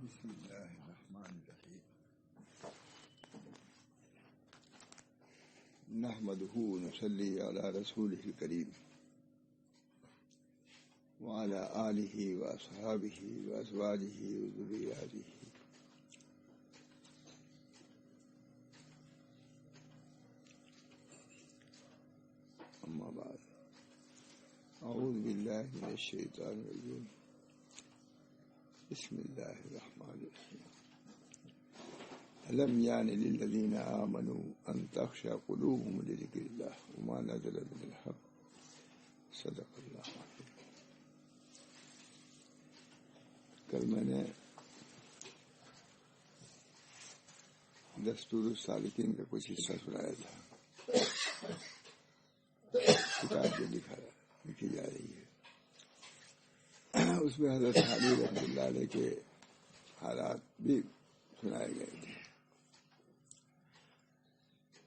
بسم اللہ الرحمن الرحیم نحمدہ ونصلی علی رسولہ الکریم وعلی آلہ واصحابہ وازواجہ وذریاتہ اما بعد اعوذ باللہ من الشیطان الرجیم بسم اللہ الرحمن الرحیم ألم يعن للذين آمنوا أن تخشع قلوبهم لذكر الله وما نزل من الحق صدق اللہ العظیم۔ کل میں نے دستور السالکین کا کچھ حصہ سنایا تھا، کتاب جو لکھی جا رہی ہے اس میں حضرت علی رحمۃ اللہ علیہ کے حالات بھی سنائے گئے تھے۔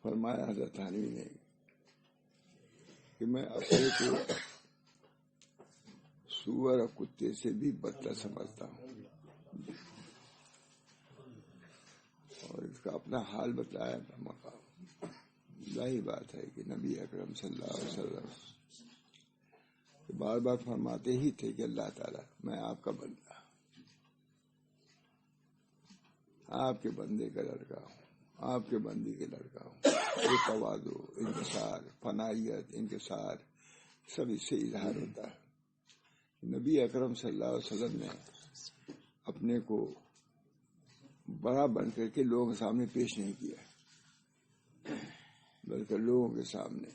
فرمایا حضرت علی نے کہ میں اپنے کو سور اور کتے سے بھی بدتر سمجھتا ہوں، اور اس کا اپنا حال بتایا مقام۔ ظاہر بات ہے کہ نبی اکرم صلی اللہ علیہ وسلم بار بار فرماتے ہی تھے کہ اللہ تعالیٰ میں آپ کا بندہ، آپ کے بندے کا لڑکا ہوں، آپ کے بندی کے لڑکا ہوں۔ یہ تواضع، انکسار، فنائیت، انکسار سب اس سے اظہار ہوتا ہے۔ نبی اکرم صلی اللہ علیہ وسلم نے اپنے کو بڑا بن کر کے لوگوں کے سامنے پیش نہیں کیا، بلکہ لوگوں کے سامنے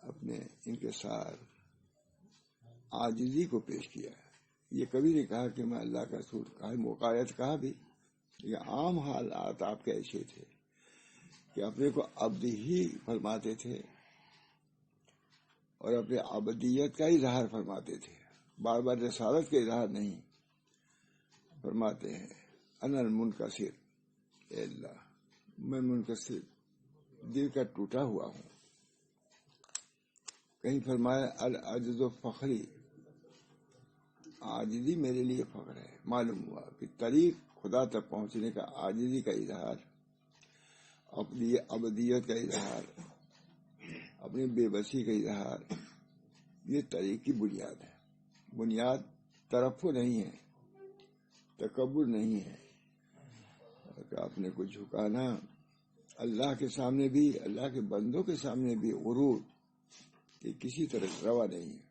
اپنے انکسار، عاجزی کو پیش کیا ہے۔ یہ کبھی نہیں کہا کہ میں اللہ کا رسول، کہا موقعیت کہا بھی، یہ عام حالات آپ کے ایسے تھے کہ اپنے کو عبد ہی فرماتے تھے اور اپنے عبدیت کا اظہار فرماتے تھے، بار بار رسالت کا اظہار نہیں فرماتے ہیں۔ انا المنکسر، اے اللہ میں منکسر، دل کا ٹوٹا ہوا ہوں۔ کہیں فرمایا العجز فخری، عاجزی میرے لیے فخر ہے۔ معلوم ہوا کہ طریق خدا تک پہنچنے کا عاجزی کا اظہار، اپنی عبدیت کا اظہار، اپنی بے بسی کا اظہار، یہ طریق کی بنیاد ہے۔ بنیاد ترفع نہیں ہے، تکبر نہیں ہے، اپنے کو جھکانا اللہ کے سامنے بھی، اللہ کے بندوں کے سامنے بھی غرور، یہ کسی طرح روا نہیں ہے۔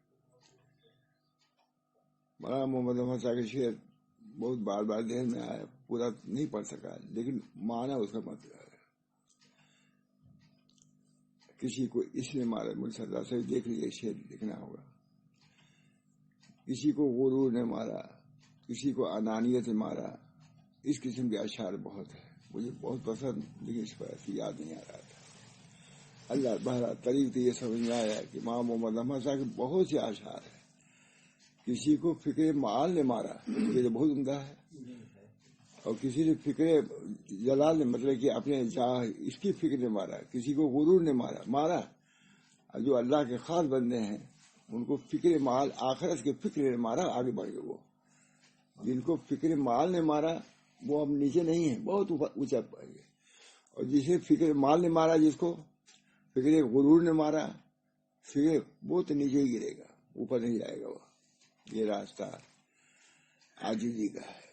مولانا محمد احمد صاحب کے شعر بہت بار بار ذہن میں آیا، پورا نہیں پڑھ سکا، لیکن معنی اس کا مطلب ہے۔ کسی کو اس نے مارا، مجھ سے اللہ سے دیکھ لیجیے، شعر لکھنا ہوگا۔ کسی کو غرور نے مارا، کسی کو انانیت نے مارا، اس قسم کے اشعار بہت ہیں، مجھے بہت پسند، لیکن اس پر ایسی یاد نہیں آ رہا تھا۔ اللہ بہرحال طریق تو یہ سمجھ میں آیا کہ امام محمد احمد صاحب کے بہت سے اشعار ہیں۔ کسی کو فکر معال نے مارا، یہ تو بہت عمدہ ہے، اور کسی نے فکر جلال نے، مطلب کہ اپنے جاہ اس کی فکر نے مارا، کسی کو غرور نے مارا۔ جو اللہ کے خاص بندے ہیں ان کو فکر معال، آخرت کے فکر نے مارا، آگے بڑھ گئے۔ وہ جن کو فکر معال نے مارا وہ اب نیچے نہیں ہے، بہت اونچا پڑ گئے، اور جسے فکر مال نے مارا، جس کو فکر غرور نے مارا، فکر وہ تو نیچے ہی گرے گا، اوپر نہیں جائے گا۔ وہ یہ راستہ عاجزی کا ہے،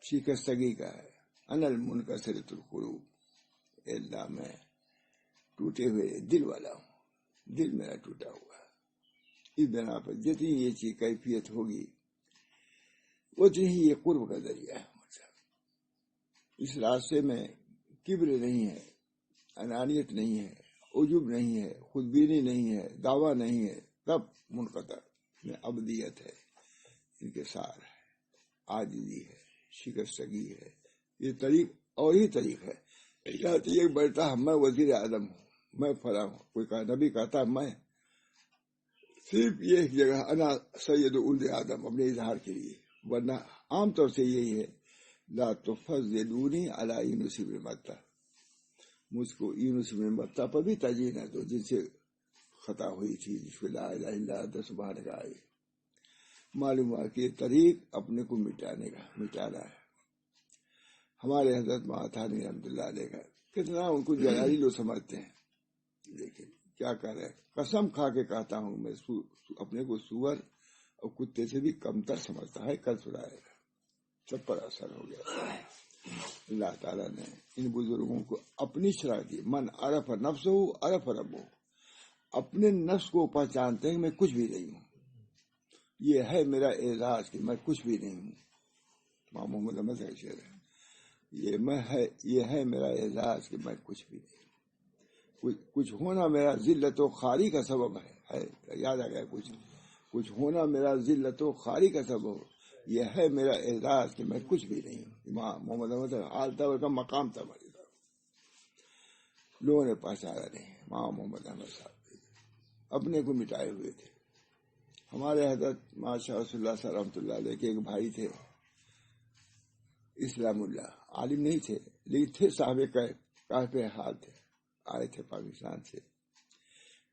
شکستگی کا ہے۔ انا المنکسر القلوب، اے اللہ میں ٹوٹے ہوئے دل والا ہوں، دل میرا ٹوٹا ہوا ہے۔ اس بنا پر جتنی یہ چیز کیفیت ہوگی اتنی ہی یہ قرب کا ذریعہ ہے۔ مطلب اس راستے میں کبر نہیں ہے، انانیت نہیں ہے، عجب نہیں ہے، خودبینی نہیں ہے، دعویٰ نہیں ہے، تب منقطع میں عبدیت ہے، انکسار ہے، عاجزی ہے، شکستگی ہے۔ یہ طریق اور ہی طریق ہے۔ یہ بڑھتا ہے میں وزیر اعظم ہوں، میں فلاں ہوں، کوئی نبی کہتا میں صرف یہ جگہ انا سید ولد آدم اپنے اظہار کے لیے، ورنہ عام طور سے یہی ہے لا تفضلونی علی یونس بن متی، مجھ کو یونس بن متی پر بھی ترجیح نہ دو، جن سے خطا ہوئی تھی، جس کو لا الہ الا انت سبحانک آئی۔ معلوم ہوا کہ یہ طریق اپنے کو مٹانا ہے. ہمارے حضرت ماتھانی رحمۃ اللہ علیہ کا کتنا ان کو جلالی لوگ سمجھتے ہیں، لیکن کیا کر رہے، قسم کھا کے کہتا ہوں میں اپنے کو سور اور کتے سے بھی کمتر سمجھتا ہے. کل سنائے گا، سب پر اثر ہو گیا. اللہ تعالیٰ نے ان بزرگوں کو اپنی شرح دی. من عرف نفس ہو عرف رب ہو، اپنے نفس کو پہچانتے ہیں میں کچھ بھی نہیں ہوں. یہ ہے میرا اعزاز کہ میں کچھ بھی نہیں ہوں. امام محمد احمد کا شعر ہے، یہ ہے میرا اعزاز کہ میں کچھ بھی نہیں ہوں. کچھ ہونا میرا ذلت و خواری کا سبب ہے. یاد آ گیا، کچھ ہونا میرا ذلت و خواری کا سبب، یہ ہے میرا اعزاز کہ میں کچھ بھی نہیں ہوں. امام محمد احمد آل کا مقام تھا. لوگوں نے پہچانا نہیں. امام محمد احمد صاحب اپنے کو مٹائے ہوئے تھے. ہمارے حضرت ماشاء رسول اللہ صلی اللہ علیہ وسلم کے ایک بھائی تھے اسلام اللہ، عالم نہیں تھے لیکن تھے صاحب کہف حال تھے. آئے تھے پاکستان سے.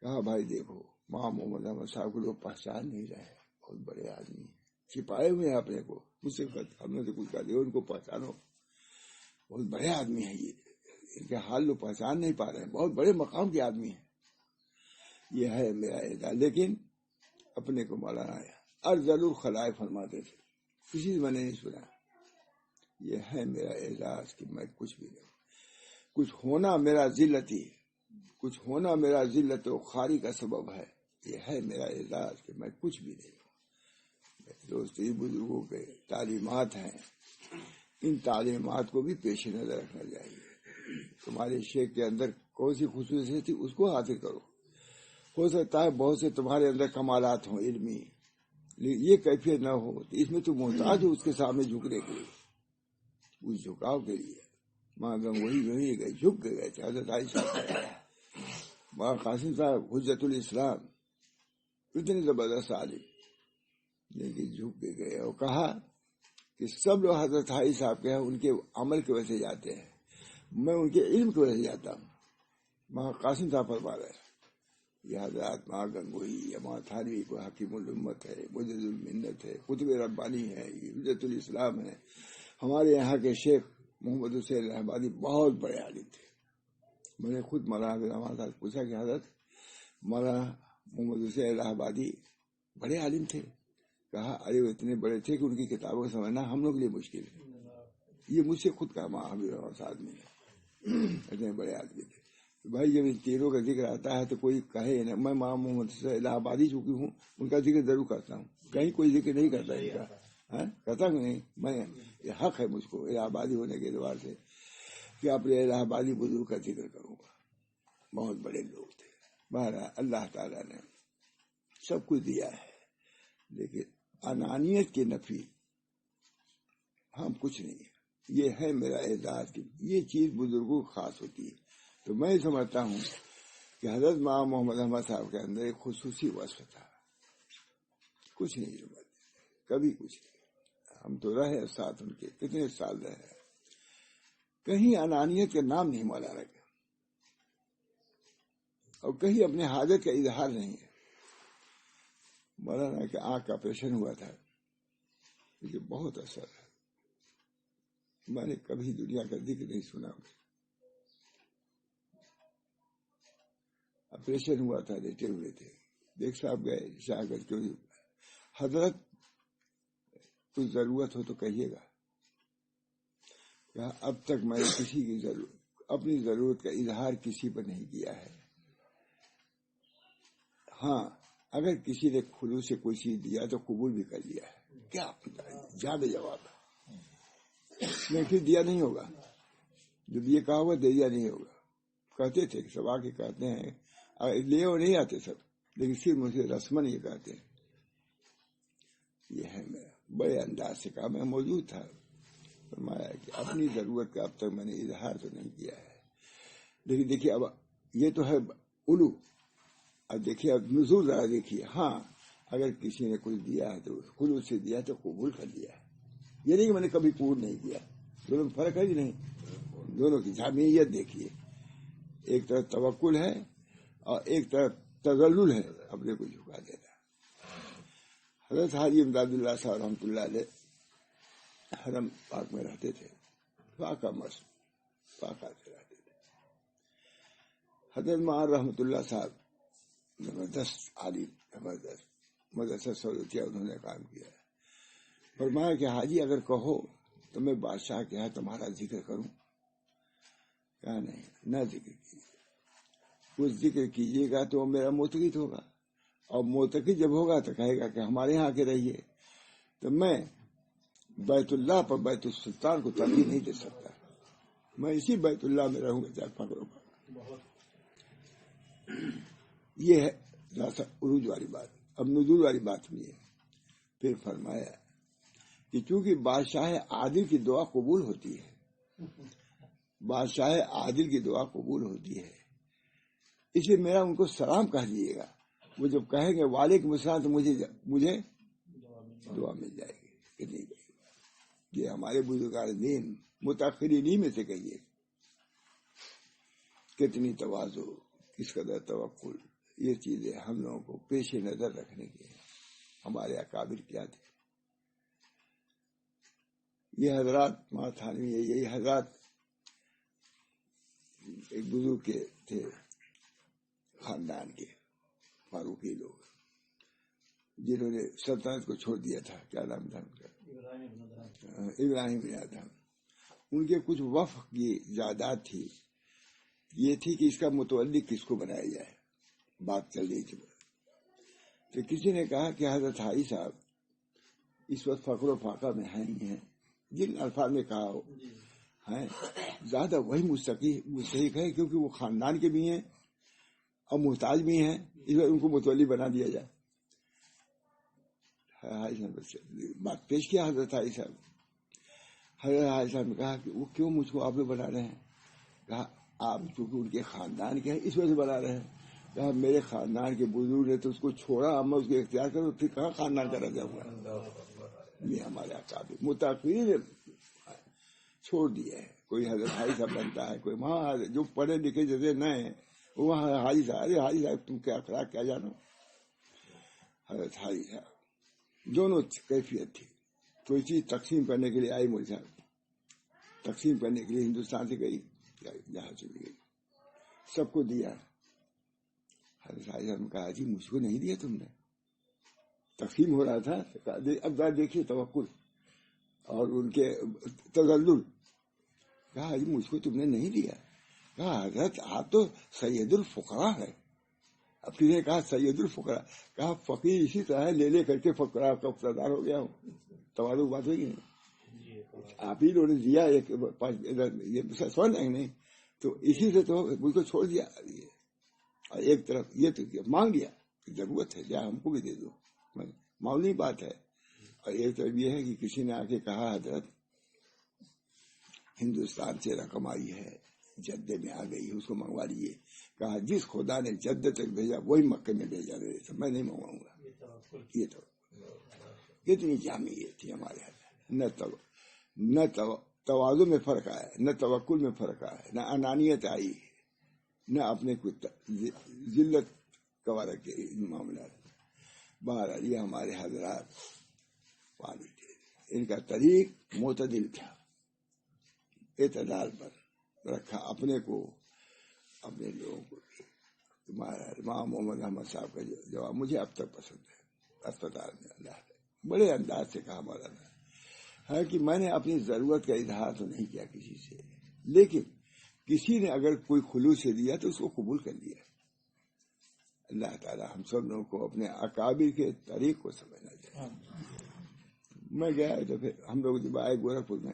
کہا بھائی دیکھو امام محمد احمد صاحب کو لوگ پہچان نہیں رہے، بہت بڑے آدمی ہیں، چھپائے ہوئے ہیں اپنے کو. مجھ سے ہم نے تو کچھ کہا دیا ان کو پہچانو، بہت بڑے آدمی ہیں، یہ ان کے حال لوگ پہچان نہیں پا رہے ہیں، بہت بڑے مقام کے آدمی ہیں. یہ ہے میرا اعزاز. لیکن اپنے کو مولانا ارذل الخلائق فرماتے تھے، کسی سے میں نے نہیں سنا. یہ ہے میرا اعزاز کہ میں کچھ بھی نہیں. کچھ ہونا میرا ذلت و خواری کا سبب ہے، یہ ہے میرا اعزاز کہ میں کچھ بھی نہیں ہوں. دوستی بزرگوں کے تعلیمات ہیں، ان تعلیمات کو بھی پیش نظر رکھنا چاہیے. تمہارے شیخ کے اندر کون سی خصوصیت تھی اس کو حاصل کرو. ہو سکتا ہے بہت سے تمہارے اندر کمالات ہوں علمی، یہ کیفیت نہ ہو تو اس میں تو محتاج ہو اس کے سامنے جھکنے کے لیے، اس جھکاؤ کے لیے. ماں وہی گئے، جھک کے گئے تھے. حضرت عائشہ ماں قاسم صاحب حجت الاسلام اتنے زبردست عالم، لیکن جھک کے گئے اور کہا کہ سب لوگ حضرت حائی صاحب کے ہیں ان کے عمل کی وجہ سے جاتے ہیں، میں ان کے علم کی وجہ سے جاتا ہوں. ماں قاسم صاحب فرما رہے ہیں یہ حضرات ماں گنگوئی یا ماں تھانوی کو حکیم الامت ہے، مجد المنت ہے، قطب ربانی ہے، حجت الاسلام ہے. ہمارے یہاں کے شیخ محمد حسین الہبادی بہت بڑے عالم تھے. میں نے خود مولانا رحمان صاحب پوچھا کہ حضرت مولانا محمد حسین الہبادی بڑے عالم تھے؟ کہا ارے وہ اتنے بڑے تھے کہ ان کی کتابوں کو سمجھنا ہم لوگ کے لیے مشکل ہے. یہ مجھ سے خود کہا ماں حبیب رحمان صاحب نے، اتنے بڑے آدمی تھے. بھائی جب ان تیروں کا ذکر آتا ہے تو کوئی کہے نا، میں ماں محمد حسین الہ آبادی چکی ہوں ان کا ذکر ضرور کرتا ہوں. کہیں کوئی ذکر نہیں کرتا ان کا، کہتا ہوں نہیں. میں یہ حق ہے مجھ کو الہ آبادی ہونے کے اعتبار سے کہ اپنے الہ آبادی بزرگ کا ذکر کروں گا. بہت بڑے لوگ تھے. بہرحال اللہ تعالیٰ نے سب کچھ دیا ہے، لیکن انانیت کی نفی ہم کچھ نہیں ہے. یہ ہے میرا اعزاز کی یہ چیز بزرگوں کو خاص ہوتی ہے. تو میں سمجھتا ہوں کہ حضرت ماں محمد احمد صاحب کے اندر ایک خصوصی وصف تھا. کچھ نہیں سمجھتے، کبھی کچھ نہیں. ہم تو رہے ساتھ ان کے کتنے سال رہے، کہیں انانیت کا نام نہیں مولانا کا، اور کہیں اپنے حاجت کا اظہار نہیں ہے. مولانا کے آنکھ کا آپریشن ہوا تھا، مجھے بہت اثر ہے. میں نے کبھی دنیا کا ذکر نہیں سنا. آپریشن ہوا تھا، لیٹے ہوئے تھے. دیکھ صاحب گئے شاگر کیوں حضرت کچھ ضرورت ہو تو کہیے گا. اب تک میں نے کسی کی اپنی ضرورت کا اظہار کسی پر نہیں کیا ہے. ہاں اگر کسی نے خلوص سے کوئی چیز دیا تو قبول بھی کر لیا ہے. کیا زیادہ جواب ہے، میں پھر دیا نہیں ہوگا. جب یہ کہا ہوا دیا نہیں ہوگا. کہتے تھے سب آ کے کہتے ہیں لے وہ نہیں آتے سب، لیکن صرف مجھے رسمن یہ کہتے ہیں. یہ ہے میرا بڑے انداز سے کہا، میں موجود تھا. فرمایا کہ اپنی ضرورت کا اب تک میں نے اظہار تو نہیں کیا ہے، لیکن دیکھیے اب یہ تو ہے علو. اب دیکھیے اب نزول ذرا دیکھیے. ہاں اگر کسی نے کچھ دیا ہے تو خلوص سے دیا تو قبول کر لیا ہے. یہ نہیں کہ میں نے کبھی قبول نہیں کیا. دونوں میں فرق ہے کہ نہیں؟ دونوں کی جامعیت دیکھیے. ایک طرف توکل ہے اور ایک طرف تذلل ہے، اپنے کو جھکا دینا. حضرت حاجی امداد اللہ صاحب رحمۃ اللہ علیہ حرم پاک میں رہتے تھے، پاکا مست پاکا سے رہتے تھے. حضرت معاذ رحمۃ اللہ صاحب زبردست عالم، زبردست مدرسہ سعودیہ انہوں نے کام کیا ہے. فرمایا کہ حاجی اگر کہو تو میں بادشاہ کے یہاں تمہارا ذکر کروں. کہا نہیں، نہ ذکر کیجیے، کچھ ذکر کیجیے گا تو میرا موتقد ہوگا، اور موتقد جب ہوگا تو کہے گا کہ ہمارے یہاں کے رہیے، تو میں بیت اللہ پر بیت السلطان کو ترجیح نہیں دے سکتا. میں اسی بیت اللہ میں رہوں گا چاہے پکڑو. یہ ہے عروج والی بات. اب نزول والی بات بھی ہے. پھر فرمایا کہ چونکہ بادشاہ عادل کی دعا قبول ہوتی ہے، بادشاہ عادل کی دعا قبول ہوتی ہے، اس لیے میرا ان کو سلام کہہ دیجیے گا. وہ جب کہیں گے وعلیکم السلام تو مجھے دعا مل جائے گی. کتنی یہ ہمارے بزرگان دین متاخرین میں سے کہیے کتنی تواضع، کس قدر توکل، یہ چیزیں ہم لوگوں کو پیش نظر رکھنے کی ہیں. ہمارے اکابر کیا تھے. یہ حضرات ماتھانوی، یہی حضرات ایک بزرگ کے تھے خاندان کے فاروقی لوگ، جنہوں نے سلطنت کو چھوڑ دیا تھا. کیا نام تھا ان کا؟ ابراہیم بن ادہم. ان کے کچھ وفق کی جائیداد تھی، یہ تھی کہ اس کا متولی کس کو بنایا جائے. بات چل رہی تھی تو کسی نے کہا کہ حضرت حاجی صاحب اس وقت فقر و فاقہ میں ہیں ہی ہیں، جن الفاظ میں کہا ہو ہیں، زیادہ وہی مستحق ہے کیونکہ وہ خاندان کے بھی ہیں اور محتاج بھی ہیں، اس وقت ان کو متولی بنا دیا جائے. حاجی صاحب بات پیش کیا حضرت حاجی صاحب. حضرت حاجی صاحب نے کہا کہ وہ کیوں مجھ کو آپ لوگ بنا رہے ہیں؟ کہا آپ چونکہ ان کے خاندان کے ہیں اس وجہ سے بنا رہے ہیں. کہا میرے خاندان کے بزرگ نے تو اس کو چھوڑا، میں اس کو اختیار کروں پھر کہاں خاندان کا رہ جاؤں گا. یہ ہمارے اکابر متاخرین نے چھوڑ دیا ہے. کوئی حضرت حاجی صاحب بنتا ہے، کوئی وہاں جو پڑھے لکھے جیسے نہ ہیں وہاں حاجی صاحب. ارے حاجی صاحب تم کیا اخلاق کیا جانو. حضرت حاجی صاحب دونوں کیفیت تھی. کوئی چیز تقسیم کرنے کے لیے آئی مجھ صاحب، تقسیم کرنے کے لیے ہندوستان سے گئی، جہاں چلی گئی، سب کو دیا. حضرت حاجی صاحب نے کہا جی مجھ کو نہیں دیا تم نے. تقسیم ہو رہا تھا. اب دیکھیے توکل اور ان کے تذلل. کہا جی مجھ کو تم نے نہیں دیا. کہا حضرت آپ تو سید الفقراء ہے. اب کسی نے کہا سید الفقراء، کہا فقیر اسی طرح لے لے کر کے فقراء کا اقتدار ہو گیا ہوں. توازو بات ہوگی نہیں. آپ ہی لوگوں نے دیا ایک سمجھ نہیں تو اسی سے تو مجھ کو چھوڑ دیا. اور ایک طرف یہ تو مانگ لیا کہ ضرورت ہے جا ہم کو بھی دے دو، معمولی بات ہے. اور ایک طرف یہ ہے کہ کسی نے آ کے کہا حضرت ہندوستان سے رقم آئی ہے، جدے میں آ گئی، اس کو منگوا لیجیے. کہا جس خدا نے جدے تک بھیجا وہی مکے میں بھیجا رہے تھے، میں نہیں منگواؤں گا. یہ تو کتنی جامعیت تھی ہمارے یہاں. نہ تواضع میں فرق آیا، نہ توکل میں فرق آیا، نہ انانیت آئی، نہ اپنے کو ذلت گوارا کے معاملات. بہرحال یہ ہمارے حضرات پانی تھے. ان کا طریق معتدل تھا، اعتدال پر رکھا اپنے کو، اپنے لوگوں کو. تمہارا امام محمد احمد صاحب کا جواب مجھے اب تک پسند ہے. اسپتال میں اللہ بڑے انداز سے کہا مولانا ہے کہ میں نے اپنی ضرورت کا اظہار تو نہیں کیا کسی سے، لیکن کسی نے اگر کوئی خلوص سے دیا تو اس کو قبول کر لیا. اللہ تعالی ہم سب لوگوں کو اپنے اکابر کے طریق کو سمجھنا چاہیے. میں گیا تو پھر ہم لوگ جب آئے گورکھپور میں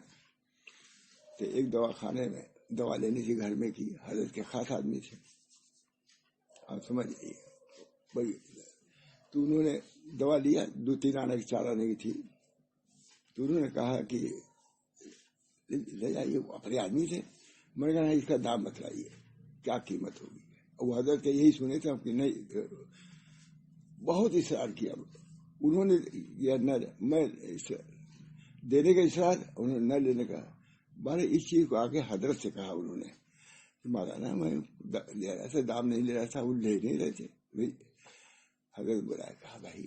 تو ایک دوا خانے میں دوا لینی تھی گھر میں کی. حضرت کے خاص آدمی تھے، آپ سمجھ لیجیے بڑی. تو انہوں نے دوا لیا، 2-3 آنے کی 4 آنے کی تھی. تو انہوں نے کہا کہ لے جائیے، وہ اپنے آدمی تھے. میں نے کہا اس کا دام بتلائیے کیا قیمت ہوگی. وہ حضرت کے یہی سنے تھے کہ نہیں، بہت اصرار کیا. انہوں نے میں دینے کا اصرار، انہوں نے نہ لینے کا. بارے اس چیز کو آگے حضرت سے کہا انہوں نے کہ مولانا میں لے رہا تھا، دام نہیں لے رہا تھا، وہ لے نہیں رہے تھے. حضرت بلایا، کہا بھائی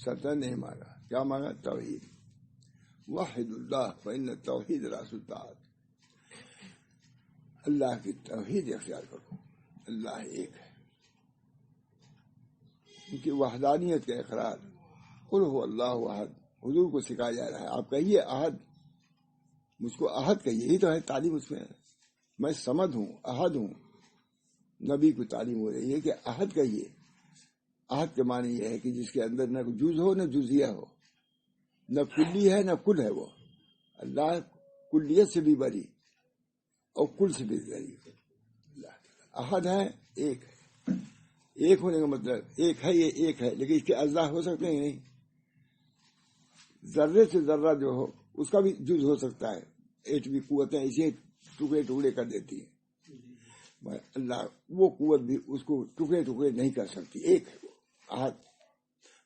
سطح نہیں مانگا. کیا مانگا؟ توحید. وحد اللہ فإن التوحید راس الطاعت. اللہ کی توحید اختیار کرو. اللہ ایک ہے. ان کی وحدانیت کا اقرار. قل هو اللہ احد. حضور کو سکھایا جا رہا ہے آپ کہیے احد. مجھ کو احد کہیے. یہی تو ہے تعلیم اس میں. میں سمد ہوں، احد ہوں. نبی کو تعلیم ہو رہی ہے کہ احد کہیے. احد کے معنی یہ ہے کہ جس کے اندر نہ جز ہو نہ جزیہ ہو، نہ کلی ہے نہ کل ہے. وہ اللہ کلیت سے بھی بری اور کل سے بھی بری. احد ہے، ایک ہے. ایک ہونے کا مطلب ایک ہے، یہ ایک ہے، لیکن اس کے اجزاء ہو سکتے ہیں نہیں. ذرے سے ذرہ جو ہو اس کا بھی جز ہو سکتا ہے. ایٹمی قوتیں اسے ٹکڑے ٹکڑے کر دیتی ہیں. اللہ وہ قوت بھی اس کو ٹکڑے ٹکڑے نہیں کر سکتی. ایک ہے وہ احد.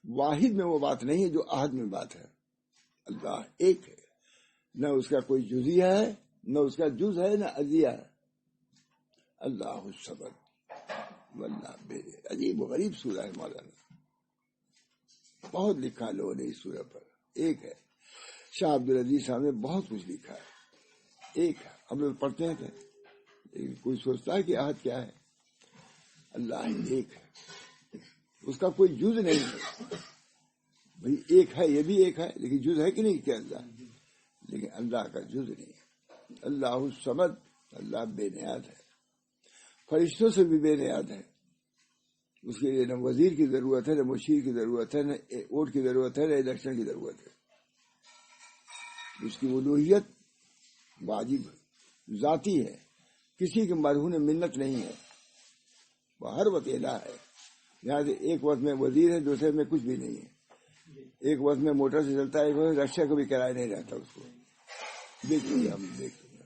واحد میں وہ بات نہیں ہے جو احد میں بات ہے. اللہ ایک ہے. نہ اس کا کوئی جزیہ ہے، نہ اس کا جز ہے، نہ اجزیہ ہے. اللہ الصمد واللہ بے. عجیب و غریب سورہ ہے مولانا. بہت لکھا لوگوں نے اس سورہ پر. ایک ہے. شاہ عبدالعزیز صاحب نے بہت کچھ لکھا ہے. ایک ہے. ہم لوگ پڑھتے ہیں لیکن کوئی سوچتا ہے کہ احد کیا ہے. اللہ ایک ہے. اس کا کوئی جز نہیں ہے. بھئی ایک ہے، یہ بھی ایک ہے، لیکن جز ہے کہ نہیں کہ اللہ. لیکن اللہ کا جز نہیں ہے. اللہ الصمد. اللہ بے نیاز ہے. فرشتوں سے بھی بے نیاز ہے. اس کے لیے نہ وزیر کی ضرورت ہے، نہ مشیر کی ضرورت ہے، نہ ووٹ کی ضرورت ہے، نہ الیکشن کی ضرورت ہے. اس کی الوہیت واجب ذاتی ہے. کسی کے مرہون منت نہیں ہے. وہ ہر وقت الہ ہے. یہاں سے ایک وقت میں وزیر ہے، دوسرے میں کچھ بھی نہیں ہے. ایک وقت میں موٹر سے چلتا ہے، ایک وقت رکشا کا بھی کرایہ نہیں رہتا اس کو. دیکھیے ہم دیکھیں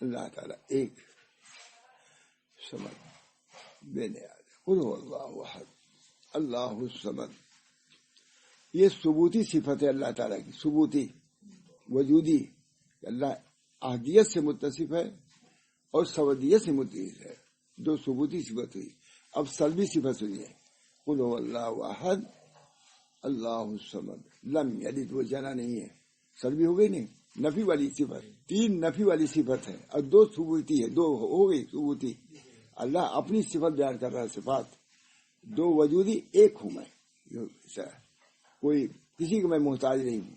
اللہ تعالیٰ ایک سمد بے نیاز. قل هو اللہ احد اللہ الصمد. یہ ثبوتی صفت ہے اللہ تعالیٰ کی. ثبوتی وجودی. اللہ احدیت سے متصف ہے اور سودیت سے متصف ہے. دو ثبوتی صفت ہوئی. اب سلبی صفت سنیے. قل هو اللہ احد اللہ الصمد لم یلد. وہ جنا نہیں ہے. سلبی ہو گئی نہیں. نفی والی صفت. تین نفی والی صفت ہے اور دو ثبوتی ہے. دو ہو گئی ثبوتی. اللہ اپنی صفت بیان کر رہا ہے. صفات دو وجودی. ایک ہوں میں. کوئی کسی کو میں محتاج نہیں ہوں.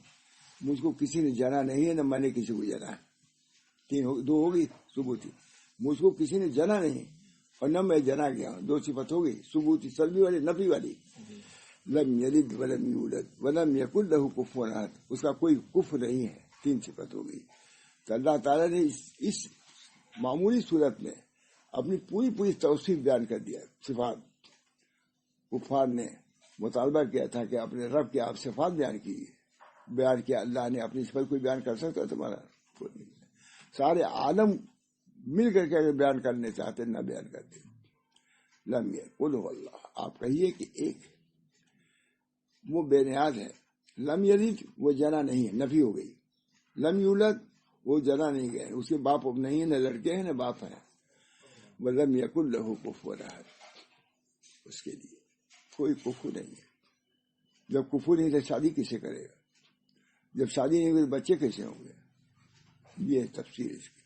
مجھ کو کسی نے جنا نہیں ہے، نہ میں نے کسی کو جنا ہے. تین دو ہوگی ثبوتی. مجھ کو کسی نے جنا نہیں اور نہ میں جنا گیا ہوں. دو صفت ہو گئی ثبوتی. سلبی والی نفی والی. لم یلد ولم یولد ولم یکن لہ کفوا احد. اس کا کوئی کفو نہیں ہے. تین صفت ہو گئی. تو اللہ تعالیٰ نے اس معمولی صورت میں اپنی پوری توصیف بیان کر دیا. صفات. کفار نے مطالبہ کیا تھا کہ اپنے رب کے آپ صفات بیان کیا. اللہ نے اپنی صفات کوئی بیان کر سکتا تمہارا؟ سارے عالم مل کر کے اگر بیان کرنے چاہتے نہ بیان کرتے. لم یلد. قل هو اللہ. آپ کہیے کہ ایک وہ بے نیاز ہے. لم یلد وہ جنا نہیں ہے. نفی ہو گئی. لم یولد وہ جنا نہیں گئے. اس کے باپ اب نہیں ہے، نہ لڑکے ہیں نہ باپ ہیں. ولم یکن لہ کفوا احد. اس کے لیے کوئی کفو نہیں ہے. جب کفو نہیں تو شادی کسے کرے گا؟ جب شادی نہیں ہوگی تو بچے کیسے ہوں گے؟ یہ تفسیر اس کی.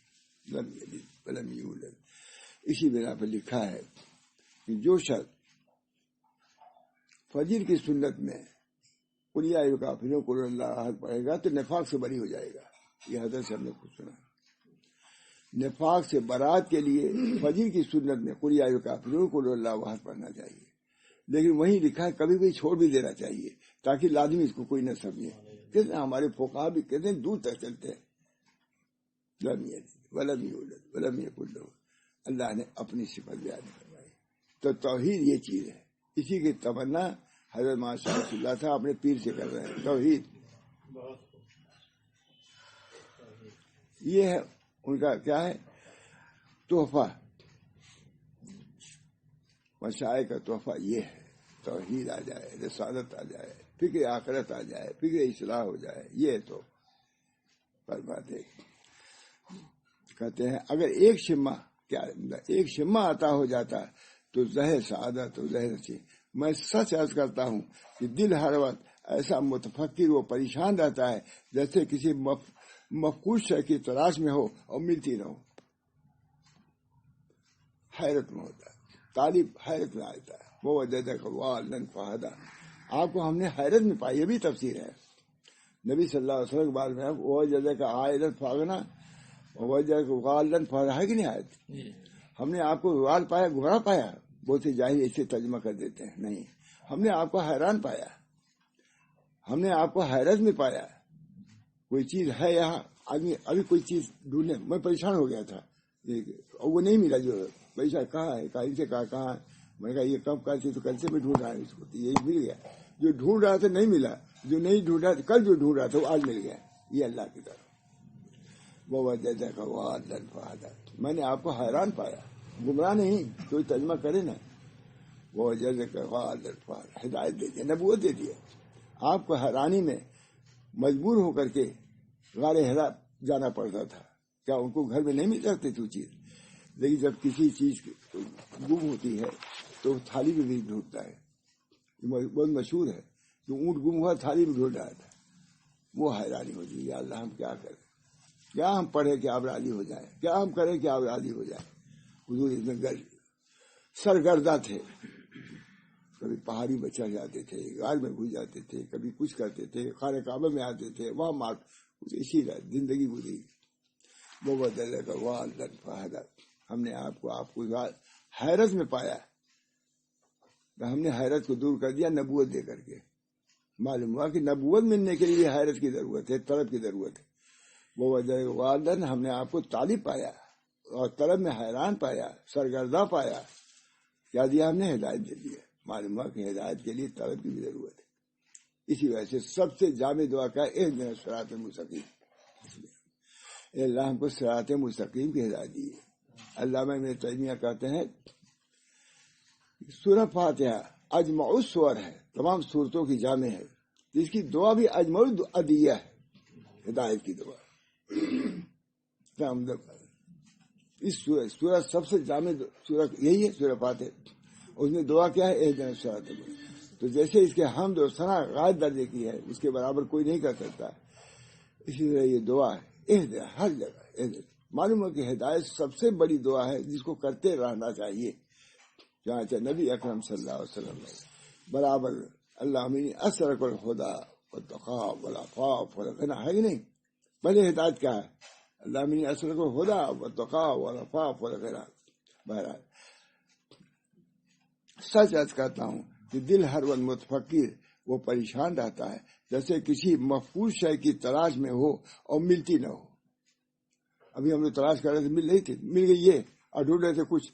لم یلد ولم یولد. اسی بنا پر لکھا ہے کہ جو شخص فجر کی سنت میں قل یا ایھا الکافرون قل اللہ احد پڑھے گا تو نفاق سے بری ہو جائے گا. یہ حدیث ہم نے خود سنا. نفاق سے برات کے لیے فجر کی سنت میں قل یا ایھا الکافرون قل اللہ احد پڑھنا چاہیے. لیکن وہیں لکھا ہے کبھی کبھی چھوڑ بھی دینا چاہیے تاکہ لازمی اس کو کوئی نہ سمجھے. کتنے ہمارے فقہا بھی کتنے دور تک چلتے ہیں. لم یلد ولم یولد ولم یکن لہ. اللہ نے اپنی صفت بیان کروائی. تو توحید یہ چیز ہے. اسی کی تمنا حضرت ماشاء اللہ تھا اپنے پیر سے کر رہے ہیں. توحید یہ ہے ان کا. کیا ہے تحفہ؟ مشائخ کا تحفہ یہ ہے. توحید آ جائے، رسالت آ جائے، فکر آخرت آ جائے، فکر اصلاح ہو جائے. یہ تو فرماتے کہتے ہیں اگر ایک شمع عطا ہو جاتا تو زہر سعادت و زہر سے. میں سچ عرض کرتا ہوں کہ دل ہر وقت ایسا متفکر وہ پریشان رہتا ہے جیسے کسی مفقود شے کی تلاش میں ہو اور ملتی نہ ہو. حیرت میں ہوتا ہے طالب، حیرت میں آتا ہے. وہ وجدک ضالا فہدی، آپ کو ہم نے حیرت میں پائی. یہ بھی تفسیر ہے نبی صلی اللہ علیہ وسلم کے بارے میں. وہ وجدک عائلا فاغنا ووجدک ضالا فہدی ہے کہ نہیں آیت؟ ہم نے آپ کو ضال پایا، گمراہ پایا. بہت سے جاہل ایسے ترجمہ کر دیتے ہیں. نہیں، ہم نے آپ کو حیران پایا، ہم نے آپ کو حیرت میں پایا. کوئی چیز ہے یہاں، آدمی ابھی کوئی چیز ڈھونڈنے میں پریشان ہو گیا تھا اور وہ نہیں ملا. جو پیسہ کہاں ہے، کہیں سے کہاں ہے. میں نے کہا یہ کب کل سے، تو کل سے میں ڈھونڈ رہا ہوں اس کو، تو یہی مل گیا. جو ڈھونڈ رہا تھا نہیں ملا، جو نہیں ڈھونڈ رہا تھا کل جو ڈھونڈ رہا تھا وہ آج مل گیا. یہ اللہ کی طرف. وہ وجدک ضالا فہدی، میں نے آپ کو حیران پایا، گمراہ نہیں. کوئی ترجمہ کرے نا، وہ وجدک ضالا فہدی، ہدایت دے دیا، نبوت دے دیا. آپ کو حیرانی میں مجبور ہو کر کے غار حرا جانا پڑتا تھا. کیا ان کو گھر میں نہیں مل سکتی تو چیز؟ لیکن جب کسی چیز گم ہوتی ہے تو تھالی میں بھی ڈھونڈتا ہے. بہت مشہور ہے کہ اونٹ گم ہوا تھالی میں ڈھونڈ رہا تھا. وہ حیرانی ہوتی ہے، یا اللہ ہم کیا کریں، کیا ہم پڑھیں کہ آپ راضی ہو جائیں، کیا ہم کریں کہ آپ راضی ہو جائیں. حضور اس میں سرگردہ تھے. کبھی پہاڑی میں چڑھ جاتے تھے، غار میں گھس جاتے تھے، کبھی کچھ کرتے تھے، خانہ کعبہ میں آتے تھے، وہاں مار اسی زندگی گزری. وہ وجدک ضالا فہدی، ہم نے آپ کو حیرت میں پایا. ہم نے حیرت کو دور کر دیا نبوت دے کر کے. معلوم ہوا کہ نبوت ملنے کے لیے حیرت کی ضرورت ہے، طلب کی ضرورت ہے. وہ وجدک ضالا، ہم نے آپ کو طالب پایا اور طلب میں حیران پایا، سرگردہ پایا. کیا دیا ہم نے؟ ہدایت دے دی. معلوم ہوا کہ ہدایت کے لیے طلب کی بھی ضرورت ہے. اسی وجہ سے سب سے جامع دعا کا اہدنا الصراط المستقیم. اے اللہ ہم کو صراط مستقیم کی ہدایت دی. علامہ ابن تیمیہ کہتے ہیں سورہ فاتحہ اجمع السور ہے، تمام صورتوں کی جامع ہے. جس کی دعا بھی اجمع الادعیہ ہے، ہدایت کی دعا. اس سورہ سب سے جامع سورہ یہی ہے، سورہ فاتحہ. اس میں دعا کیا ہے؟ اہدنا الصراط المستقیم. تو جیسے اس کے حمد و ثنا غائب درجے کی ہے، اس کے برابر کوئی نہیں کر سکتا. اسی طرح یہ دعا ہے اہدنا، ہر جگہ اہدنا. معلوم ہے کہ ہدایت سب سے بڑی دعا ہے جس کو کرتے رہنا چاہیے. چاہے نبی اکرم صلی اللہ علیہ وسلم برابر اللہم اسألک الہدی والتقی والعفاف والغنی، ہے کہ نہیں؟ پہلے ہدایت کیا ہے؟ اللہم اسألک الہدی والتقی والعفاف والغنی. بہرحال سچ کہتا ہوں کہ دل ہر وقت متفکر وہ پریشان رہتا ہے جیسے کسی مفقود شے کی تلاش میں ہو اور ملتی نہ ہو. ابھی ہم لوگ تلاش کر رہے تھے، مل رہی تھی، مل گئی یہ، اور ڈھونڈ رہے تھے کچھ،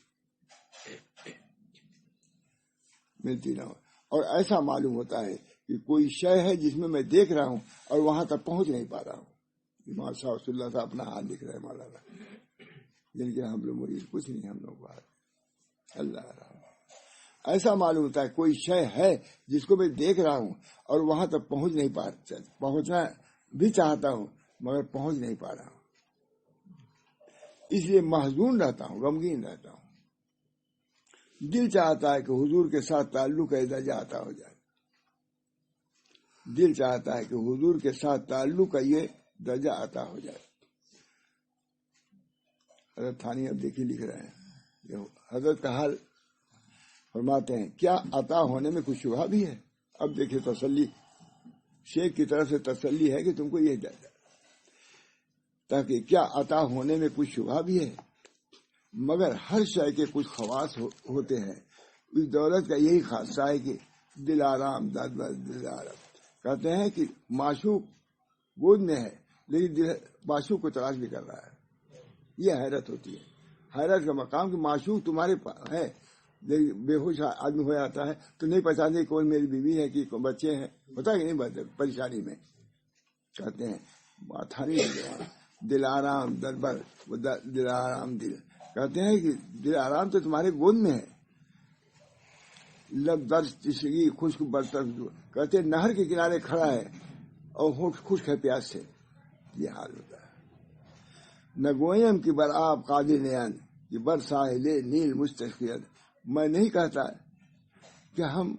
ملتی نہ ہو. اور ایسا معلوم ہوتا ہے کہ کوئی شے ہے جس میں میں دیکھ رہا ہوں اور وہاں تک پہنچ نہیں پا رہا ہوں. امام صاحب رسول اللہ صاحب اپنا ہاتھ دکھ رہے ہیں مولانا، جن کے ہم لوگ مریض کچھ نہیں، ہم لوگ بات اللہ رحم. ایسا معلوم ہوتا ہے کوئی شے ہے جس کو میں دیکھ رہا ہوں اور وہاں تک پہنچ نہیں پا رہا، پہنچنا بھی چاہتا ہوں مگر پہنچ نہیں پا رہا ہوں. اس لیے محزون رہتا ہوں، غمگین رہتا ہوں. دل چاہتا ہے کہ حضور کے ساتھ تعلق کا درجہ عطا ہو جائے. دل چاہتا ہے کہ حضور کے ساتھ تعلق کا یہ درجہ عطا ہو جائے. حضرت تھانی اب دیکھیے لکھ رہے ہیں، حضرت کا حال فرماتے ہیں کیا عطا ہونے میں کچھ شبہ بھی ہے؟ اب دیکھیں تسلی، شیخ کی طرف سے تسلی ہے کہ تم کو یہ درجہ، تاکہ کیا عطا ہونے میں کچھ شبہ بھی ہے؟ مگر ہر شے کے کچھ خواص ہوتے ہیں. اس دولت کا یہی خاصہ ہے کہ دل آرام، دل آرام. کہتے ہیں کہ معشوق گود میں ہے لیکن دل معشوق کو تلاش بھی کر رہا ہے. یہ حیرت ہوتی ہے، حیرت کا مقام کہ معشوق تمہارے پاس ہے لیکن بے ہوش آدمی ہو جاتا ہے تو نہیں پہچانتے کون میری بیوی ہے کہ کون بچے ہیں، ہوتا کہ نہیں پریشانی میں. کہتے ہیں دل آرام دربر، دل آرام دل. کہتے ہیں کہ دل آرام تو تمہارے گود میں ہے. لب درد تشگی خشک برتن، کہتے ہیں نہر کے کنارے کھڑا ہے اور ہونٹ خشک ہے پیاس سے. یہ حال ہوتا ہے. نگویم کی برآب قادر نیان کہ بر ساحل نیل مستقبل. میں نہیں کہتا کہ ہم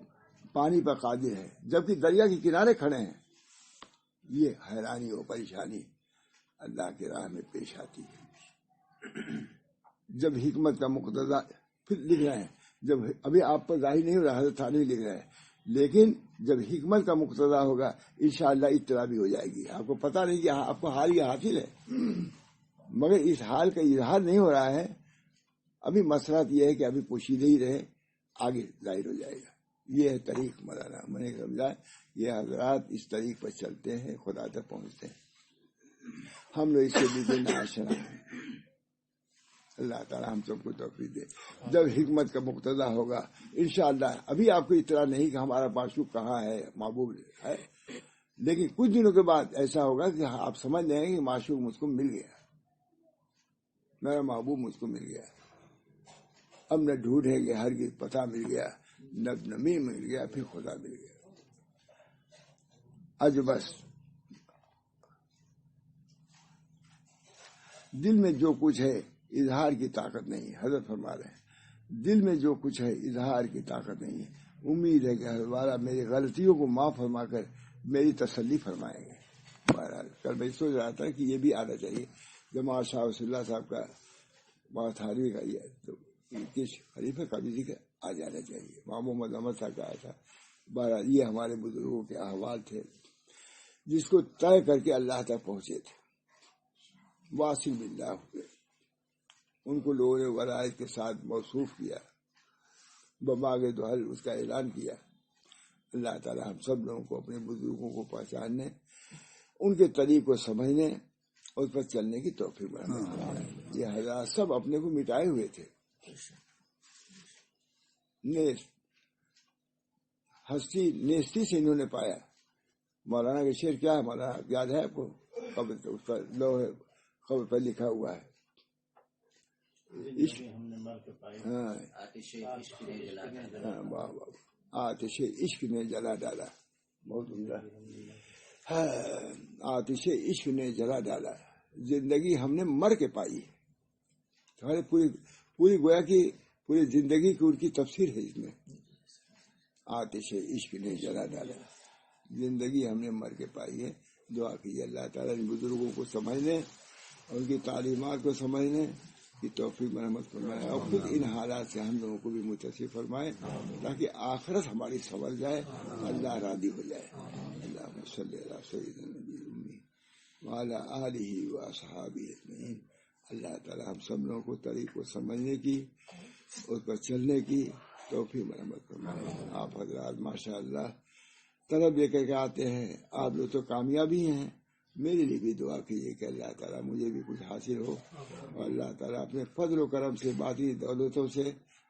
پانی پر قادر ہے جبکہ دریا کے کنارے کھڑے ہیں. یہ حیرانی اور پریشانی اللہ کی راہ میں پیش آتی ہے. جب حکمت کا مقتضا پھر لکھ رہے ہیں، جب ابھی آپ پر ظاہر نہیں ہو رہا، حضرت تھانوی لکھ رہے ہیں، لیکن جب حکمت کا مقتضا ہوگا انشاءاللہ اطلاع بھی ہو جائے گی. آپ کو پتہ نہیں کہ آپ کو حال یہ حاصل ہے، مگر اس حال کا اظہار نہیں ہو رہا ہے. ابھی مسئلہ یہ ہے کہ ابھی پوشیدہ ہی رہے، آگے ظاہر ہو جائے گا. یہ ہے طریق مولانا. میں نے سمجھا یہ حضرات اس طریق پر چلتے ہیں، خدا تک پہنچتے ہیں. ہم لوگ اس سے بھی ناشنا ہیں. اللہ تعالیٰ ہم سب کو توفیق دے. جب حکمت کا مقتضا ہوگا انشاءاللہ، ابھی آپ کو اطلاع نہیں کہ ہمارا معشوق کہاں ہے، محبوب ہے، لیکن کچھ دنوں کے بعد ایسا ہوگا کہ آپ سمجھ جائیں گے کہ معشوق مجھ کو مل گیا، میرا محبوب مجھ کو مل گیا. اب نہ ڈھونڈیں گے، ہرگز پتہ مل گیا، نہ نمی مل گیا، پھر خدا مل گیا. آج بس دل میں جو کچھ ہے اظہار کی طاقت نہیں ہے. حضرت فرما رہے ہیں دل میں جو کچھ ہے اظہار کی طاقت نہیں ہے. امید ہے کہ حضرت والا میری غلطیوں کو معاف فرما کر میری تسلی فرمائیں گے. بہرحال کل میں سوچ رہا تھا کہ یہ بھی آنا چاہیے. جماعت شاہ ولی اللہ صاحب کا بہت حاروی کا یہ تو کس خلیفہ کا بھی ذکر آ جانا چاہیے. امام محمد احمد صاحب کا آیا تھا. بہرحال یہ ہمارے بزرگوں کے احوال تھے جس کو طے کر کے اللہ تک پہنچے تھے، واصل باللہ ہوئے. ان کو لوگوں نے ولایت کے ساتھ موصوف کیا، بماغ دوحل اس کا اعلان کیا. اللہ تعالیٰ ہم سب لوگوں کو اپنے بزرگوں کو پہچاننے، ان کے طریق کو سمجھنے، اس پر چلنے کی توفیق بنائے. یہ حضرات سب اپنے کو مٹائے ہوئے تھے. ہستی نیستی سے انہوں نے پایا. مولانا کا شعر کیا ہے؟ مولانا یاد ہے آپ کو؟ قبر اس پر لوح قبر پر لکھا ہوا ہے، آتش عشق نے جلا ڈالا. بہت عمدہ. آتش عشق نے جلا ڈالا، زندگی ہم نے مر کے پائی. ہمارے پوری گویا کی پوری زندگی کی ان کی تفسیر ہے اس میں. آتش عشق نے جلا ڈالا، زندگی ہم نے مر کے پائی ہے. دعا کیجیے اللہ تعالیٰ ان بزرگوں کو سمجھنے، ان کی تعلیمات کو سمجھنے کی توفیق مرحمت فرمائے، اور خود ان حالات سے ہم لوگوں کو بھی متصف فرمائے تاکہ آخرت ہماری سنور جائے، اللہ راضی ہو جائے. اللہم صلی علی سیدنا نبی امی وعلی آلہ واصحابہ اجمعین. اللہ تعالیٰ ہم سب لوگوں کو طریق کو سمجھنے کی، اس پر چلنے کی توفیق مرحمت فرمائے. آپ حضرات ماشاء اللہ طلب لے کر کے آتے ہیں، آپ لوگ تو کامیابی ہیں. میرے لیے بھی دعا کیجیے کہ اللہ تعالیٰ مجھے بھی کچھ حاصل ہو، اور اللہ تعالیٰ اپنے فضل و کرم سے باطنی دولتوں سے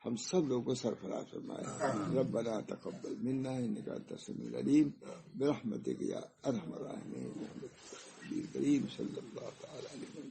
ہم سب لوگوں کو سرفراز فرمائے. ربنا تقبل منا انک انت السمیع العلیم برحمتک یا ارحم الراحمین. کریم صلی اللہ تعالی علیہ وسلم.